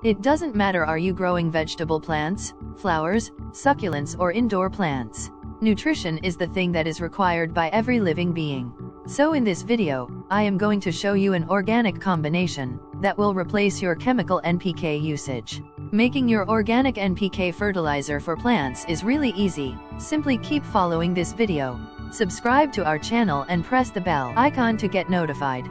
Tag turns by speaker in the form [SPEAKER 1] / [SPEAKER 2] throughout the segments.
[SPEAKER 1] It doesn't matter are you growing vegetable plants, flowers, succulents or indoor plants. Nutrition is the thing that is required by every living being. So in this video, I am going to show you an organic combination that will replace your chemical NPK usage. Making your organic NPK fertilizer for plants is really easy. Simply keep following this video. Subscribe to our channel and press the bell icon to get notified.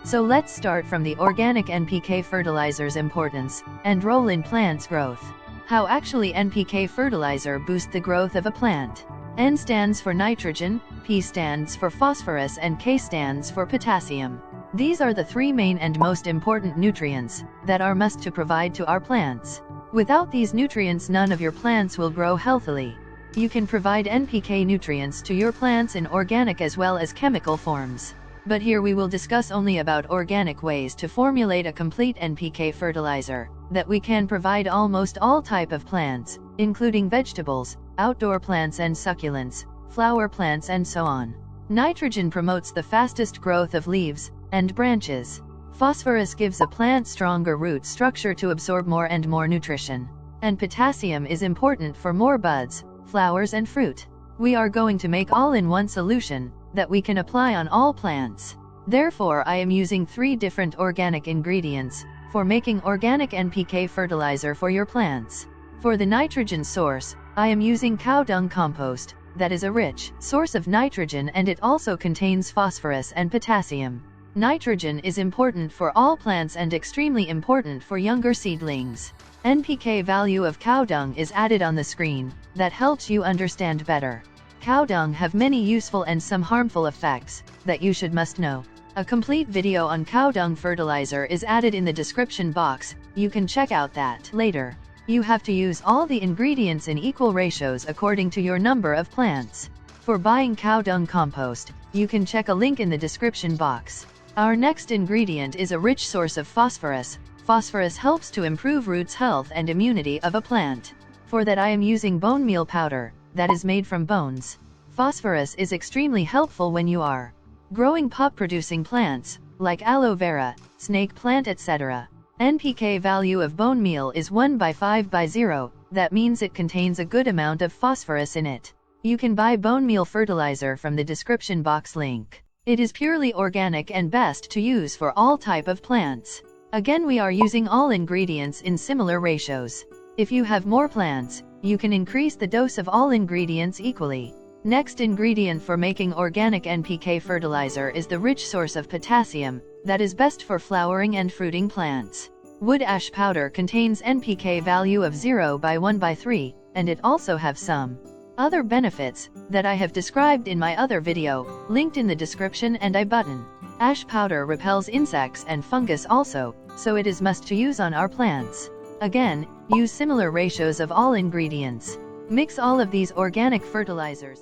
[SPEAKER 1] So let's start from the organic NPK fertilizer's importance and role in plants' growth. How actually NPK fertilizer boosts the growth of a plant. N stands for nitrogen, P stands for phosphorus and K stands for potassium. These are the three main and most important nutrients that are must to provide to our plants. Without these nutrients, none of your plants will grow healthily. You can provide NPK nutrients to your plants in organic as well as chemical forms. But here we will discuss only about organic ways to formulate a complete NPK fertilizer that we can provide almost all type of plants, including vegetables, outdoor plants and succulents, flower plants and so on. Nitrogen promotes the fastest growth of leaves and branches. Phosphorus gives a plant stronger root structure to absorb more and more nutrition. And potassium is important for more buds, flowers and fruit. We are going to make all-in-one solution that we can apply on all plants. Therefore, I am using 3 different organic ingredients for making organic NPK fertilizer for your plants. For the nitrogen source, I am using Cow Dung Compost, that is a rich source of nitrogen and it also contains phosphorus and potassium. Nitrogen is important for all plants and extremely important for younger seedlings. NPK value of cow dung is added on the screen, that helps you understand better. Cow dung have many useful and some harmful effects that you must know. A complete video on cow dung fertilizer is added in the description box, you can check out that later. You have to use all the ingredients in equal ratios according to your number of plants. For buying cow dung compost, you can check a link in the description box. Our next ingredient is a rich source of phosphorus. Phosphorus helps to improve roots health and immunity of a plant. For that I am using bone meal powder, that is made from bones. Phosphorus is extremely helpful when you are growing pop-producing plants, like aloe vera, snake plant etc. NPK value of bone meal is 1/5/0, that means it contains a good amount of phosphorus in it. You can buy bone meal fertilizer from the description box link. It is purely organic and best to use for all type of plants. Again, we are using all ingredients in similar ratios. If you have more plants, you can increase the dose of all ingredients equally. Next ingredient for making organic NPK fertilizer is the rich source of potassium, that is best for flowering and fruiting plants. Wood ash powder contains NPK value of 0/1/3, and it also have some other benefits that I have described in my other video, linked in the description and I button. Ash powder repels insects and fungus also, so it is must to use on our plants. Again, use similar ratios of all ingredients. Mix all of these organic fertilizers.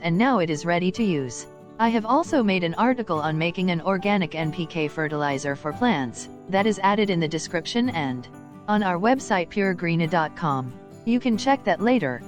[SPEAKER 1] And now it is ready to use. I have also made an article on making an organic NPK fertilizer for plants, that is added in the description and on our website puregreeny.com. You can check that later.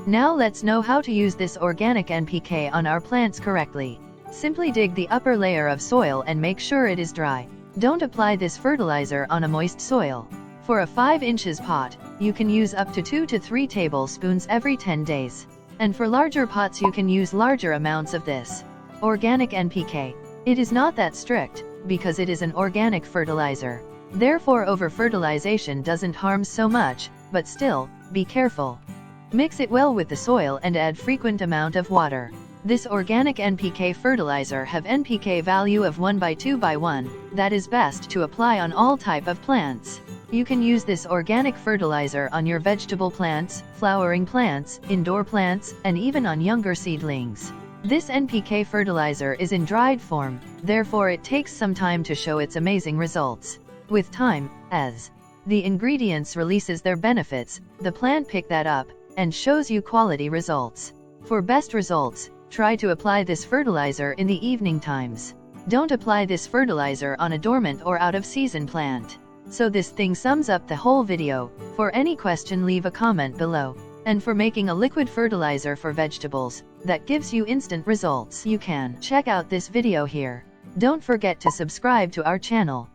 [SPEAKER 1] Now let's know how to use this organic NPK on our plants correctly. Simply dig the upper layer of soil and make sure it is dry. Don't apply this fertilizer on a moist soil. For a 5 inches pot, you can use up to 2 to 3 tablespoons every 10 days. And for larger pots you can use larger amounts of this organic NPK. It is not that strict, because it is an organic fertilizer. Therefore over-fertilization doesn't harm so much, but still, be careful. Mix it well with the soil and add frequent amount of water. This organic NPK fertilizer have NPK value of 1/2/1, that is best to apply on all type of plants. You can use this organic fertilizer on your vegetable plants, flowering plants, indoor plants, and even on younger seedlings. This NPK fertilizer is in dried form, therefore it takes some time to show its amazing results. With time, as the ingredients releases their benefits, the plant pick that up, and shows you quality results. For best results, try to apply this fertilizer in the evening times. Don't apply this fertilizer on a dormant or out of season plant. So this thing sums up the whole video. For any question, leave a comment below. And for making a liquid fertilizer for vegetables that gives you instant results, you can check out this video here. Don't forget to subscribe to our channel.